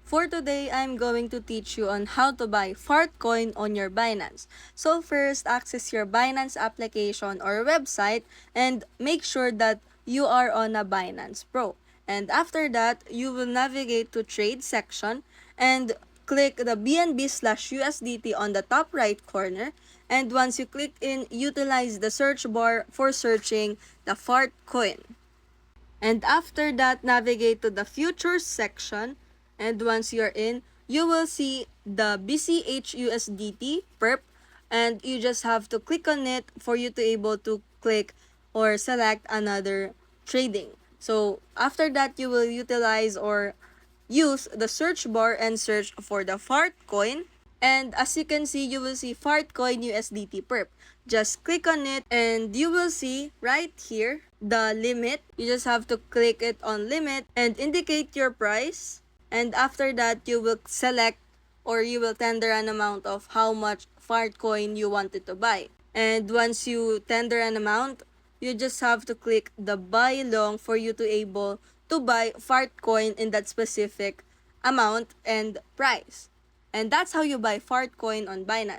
For today, I'm going to teach you on how to buy Fartcoin on your Binance. So first, access your Binance application or website and make sure that you are on a Binance Pro. And after that, you will navigate to trade section and click the BNB/USDT on the top right corner. And once you click in, utilize the search bar for searching the Fartcoin. And after that, navigate to the futures section. And once you're in, you will see the BCH/USDT perp. And you just have to click on it for you to able to click or select another trading. So after that, you will utilize or use the search bar and search for the Fartcoin. And as you can see, you will see Fartcoin USDT perp. Just click on it and you will see right here the limit. You just have to click it on limit and indicate your price. And after that, you will select or you will tender an amount of how much Fartcoin you wanted to buy. And once you tender an amount, you just have to click the buy long for you to able to buy Fartcoin in that specific amount and price. And that's how you buy Fartcoin on Binance.